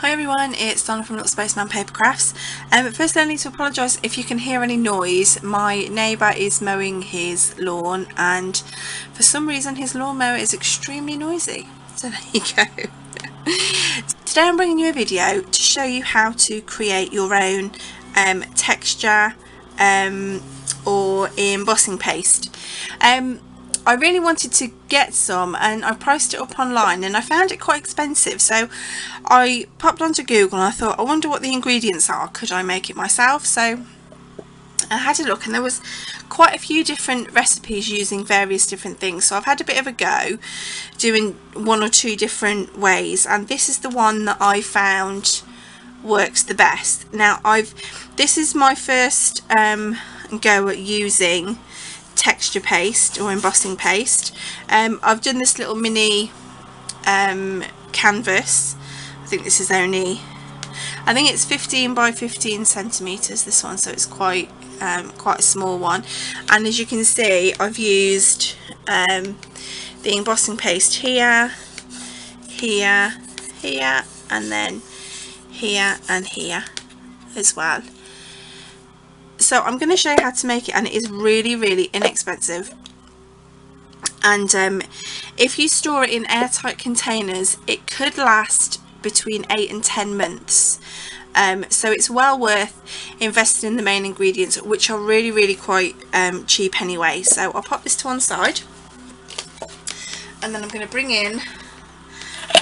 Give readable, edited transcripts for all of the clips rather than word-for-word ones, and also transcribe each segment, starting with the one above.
Hi everyone, it's Donna from Little Spaceman Paper Crafts. Firstly, I need to apologise if you can hear any noise. My neighbour is mowing his lawn and for some reason his lawnmower is extremely noisy. So there you go. Today I'm bringing you a video to show you how to create your own texture or embossing paste. I really wanted to get some and I priced it up online and I found it quite expensive, so I popped onto Google and I thought, I wonder what the ingredients are, could I make it myself? So I had a look and there was quite a few different recipes using various different things, so I've had a bit of a go doing one or two different ways and this is the one that I found works the best. Now this is my first go at using texture paste or embossing paste. I've done this little mini canvas. I think this is only, I think it's 15 by 15 centimeters, this one, so it's quite a small one. And as you can see, I've used the embossing paste here, here, here, and then here and here as well. So I'm going to show you how to make it, and it is really inexpensive, and if you store it in airtight containers it could last between 8 and 10 months, so it's well worth investing in the main ingredients, which are really quite cheap anyway. So I'll pop this to one side and then I'm going to bring in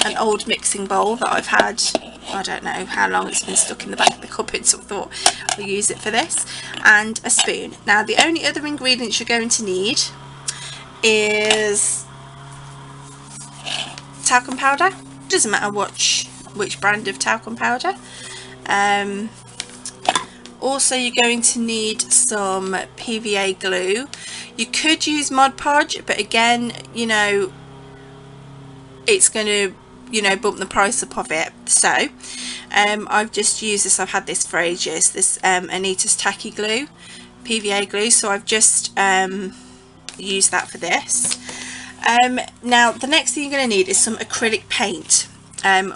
an old mixing bowl that I've had, I don't know how long it's been stuck in the back of the cupboard, so I thought I'll use it for this, and a spoon. Now the only other ingredients you're going to need is talcum powder. Doesn't matter which brand of talcum powder. Also you're going to need some PVA glue. You could use Mod Podge, but again, you know, it's going to, you know, bump the price up of it. So I've just used this, I've had this for ages, this Anita's Tacky Glue, PVA glue, so I've just used that for this. Now the next thing you're going to need is some acrylic paint.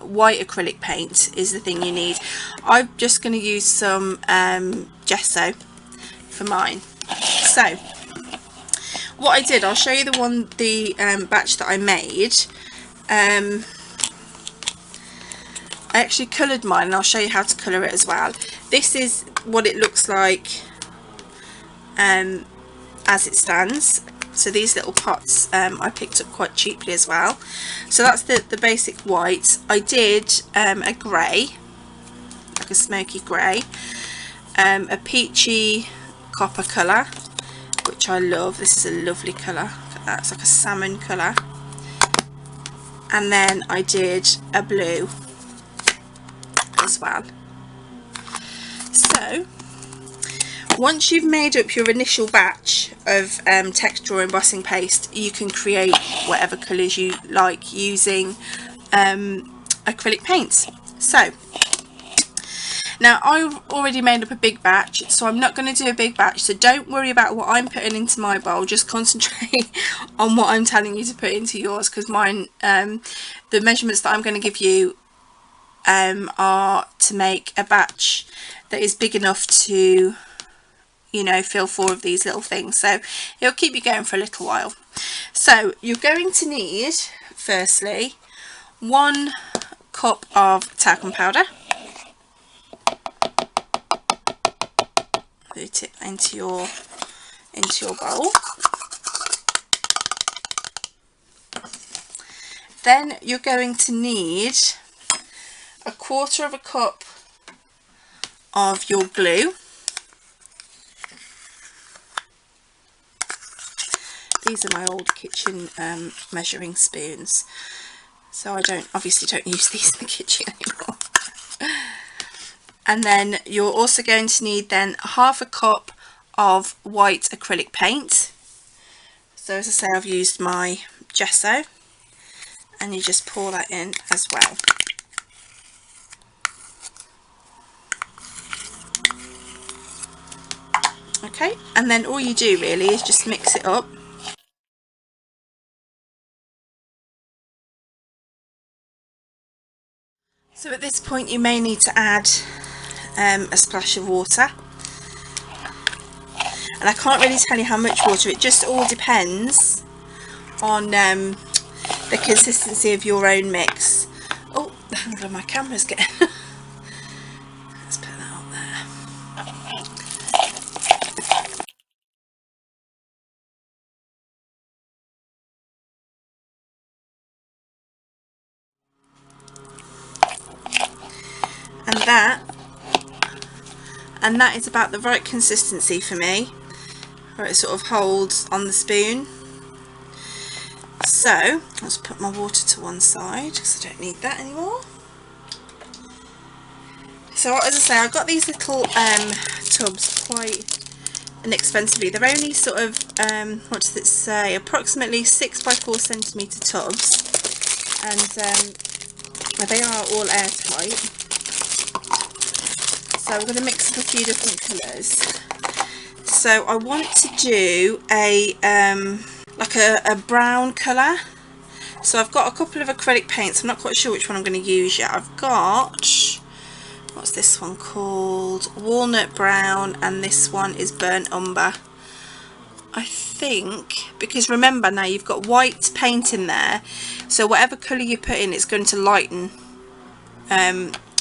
White acrylic paint is the thing you need. I'm just going to use some gesso for mine. So what I did, I'll show you the batch that I made. I actually coloured mine and I'll show you how to colour it as well. This is what it looks like as it stands. So these little pots I picked up quite cheaply as well. So that's the basic white. I did a grey, like a smoky grey, a peachy copper colour, which I love. This is a lovely colour. Look at that, it's like a salmon colour. And then I did a blue as well. So once you've made up your initial batch of texture or embossing paste, you can create whatever colours you like using acrylic paints. So now I've already made up a big batch, so I'm not going to do a big batch, so don't worry about what I'm putting into my bowl, just concentrate on what I'm telling you to put into yours, because mine, the measurements that I'm going to give you are to make a batch that is big enough to, you know, fill 4 of these little things, so it'll keep you going for a little while. So you're going to need, firstly, 1 cup of talcum powder. Put it into your bowl. Then you're going to need 1/4 cup of your glue. These are my old kitchen measuring spoons, so I obviously don't use these in the kitchen anymore. And then you're also going to need then 1/2 cup of white acrylic paint. So as I say, I've used my gesso, and you just pour that in as well. Okay, and then all you do really is just mix it up. So at this point you may need to add a splash of water, and I can't really tell you how much water, it just all depends on the consistency of your own mix. Oh, the handle of my camera's getting let's put that up there. And that is about the right consistency for me, where it sort of holds on the spoon. So let's put my water to one side because I don't need that anymore. So as I say, I got these little tubs quite inexpensively. They're only sort of what does it say, approximately 6 by 4 centimetre tubs, and they are all airtight. So I'm going to mix up a few different colours. So I want to do a like a brown colour. So I've got a couple of acrylic paints. I'm not quite sure which one I'm going to use yet. I've got, what's this one called? Walnut brown, and this one is burnt umber. I think, because remember now you've got white paint in there, so whatever colour you put in, it's going to lighten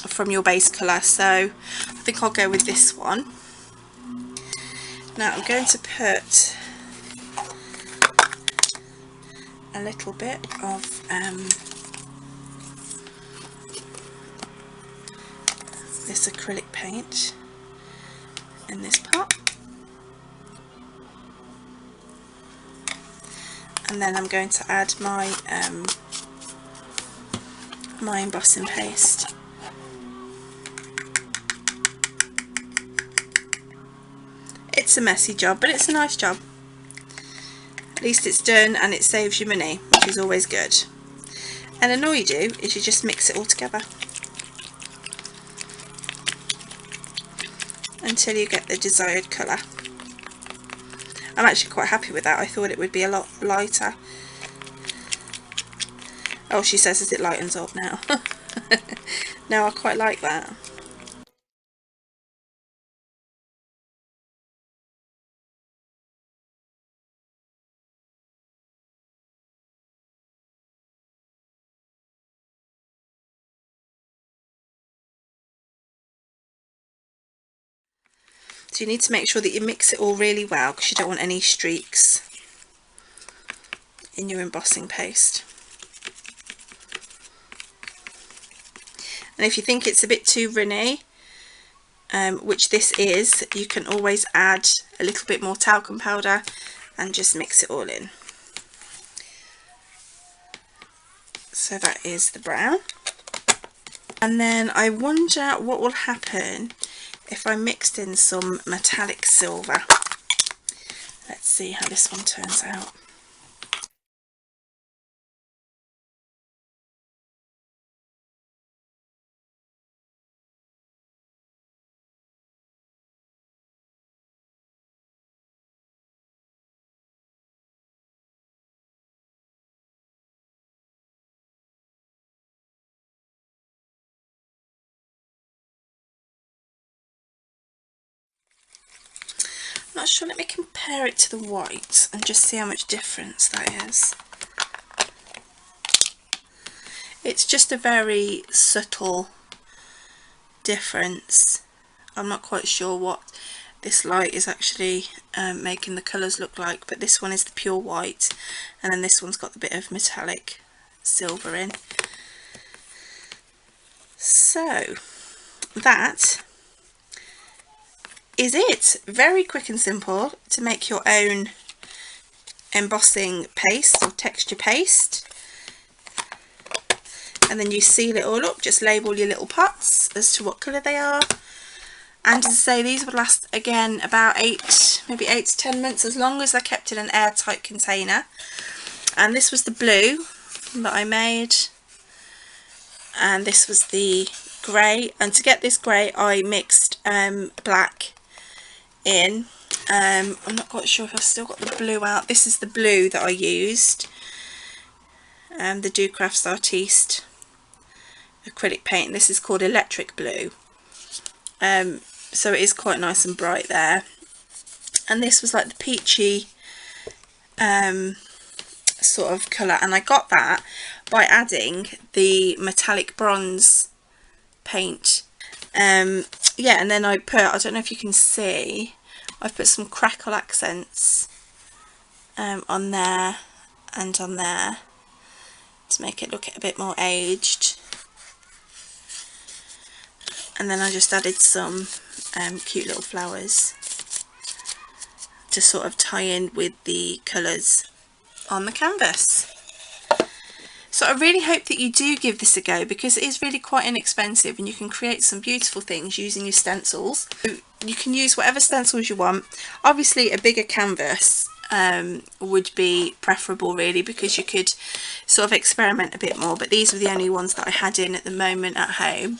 from your base colour. So I think I'll go with this one. Now I'm going to put a little bit of this acrylic paint in this pot, and then I'm going to add my my embossing paste. It's a messy job, but it's a nice job. At least it's done and it saves you money, which is always good. And then all you do is you just mix it all together until you get the desired colour. I'm actually quite happy with that. I thought it would be a lot lighter. Oh, she says as it lightens up now. No, I quite like that. So you need to make sure that you mix it all really well, because you don't want any streaks in your embossing paste. And if you think it's a bit too runny, which this is, you can always add a little bit more talcum powder and just mix it all in. So that is the brown. And then I wonder what will happen if I mixed in some metallic silver. Let's see how this one turns out. Not sure, let me compare it to the white and just see how much difference that is. It's just a very subtle difference. I'm not quite sure what this light is actually making the colours look like, but this one is the pure white, and then this one's got the bit of metallic silver in. So that is it. Very quick and simple to make your own embossing paste or texture paste, and then you seal it all up. Just label your little pots as to what colour they are, and as I say, these would last again about maybe 8 to 10 months, as long as they're kept in an airtight container. And this was the blue that I made, and this was the grey, and to get this grey I mixed black in. I'm not quite sure if I've still got the blue out. This is the blue that I used, the Do Crafts Artiste acrylic paint. This is called Electric Blue. So it is quite nice and bright there. And this was like the peachy sort of colour, and I got that by adding the metallic bronze paint. Yeah, and then I don't know if you can see, I've put some crackle accents on there and on there to make it look a bit more aged. And then I just added some cute little flowers to sort of tie in with the colours on the canvas. So I really hope that you do give this a go, because it is really quite inexpensive and you can create some beautiful things using your stencils. You can use whatever stencils you want. Obviously a bigger canvas would be preferable really, because you could sort of experiment a bit more, but these were the only ones that I had in at the moment at home.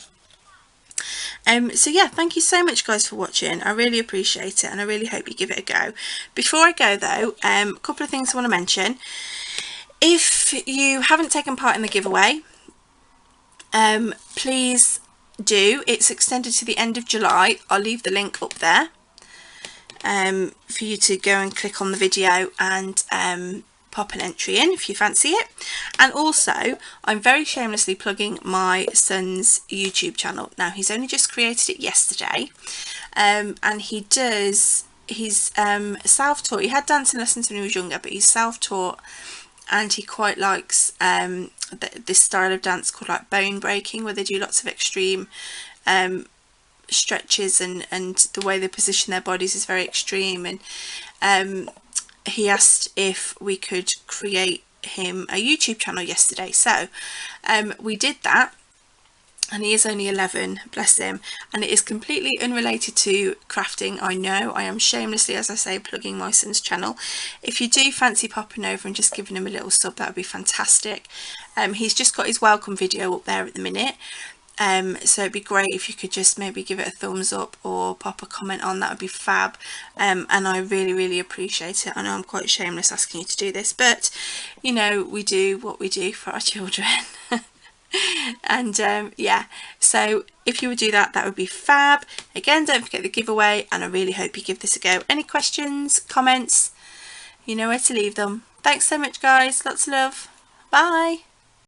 So yeah, thank you so much guys for watching. I really appreciate it and I really hope you give it a go. Before I go though, a couple of things I want to mention. If you haven't taken part in the giveaway, please do. It's extended to the end of July. I'll leave the link up there for you to go and click on the video and pop an entry in if you fancy it. And also I'm very shamelessly plugging my son's YouTube channel. Now he's only just created it yesterday, and he's self-taught. He had dancing lessons when he was younger, but he's self-taught and he quite likes this style of dance called like bone breaking, where they do lots of extreme stretches, and the way they position their bodies is very extreme. And he asked if we could create him a YouTube channel yesterday, so we did that. And he is only 11, bless him, and it is completely unrelated to crafting. I know, I am shamelessly, as I say, plugging my son's channel. If you do fancy popping over and just giving him a little sub, that would be fantastic. He's just got his welcome video up there at the minute, so it'd be great if you could just maybe give it a thumbs up or pop a comment on. That would be fab. And I really appreciate it. I know I'm quite shameless asking you to do this, but you know, we do what we do for our children. And yeah, so if you would do that, that would be fab. Again, don't forget the giveaway, and I really hope you give this a go. Any questions, comments, you know where to leave them. Thanks so much guys, lots of love, bye.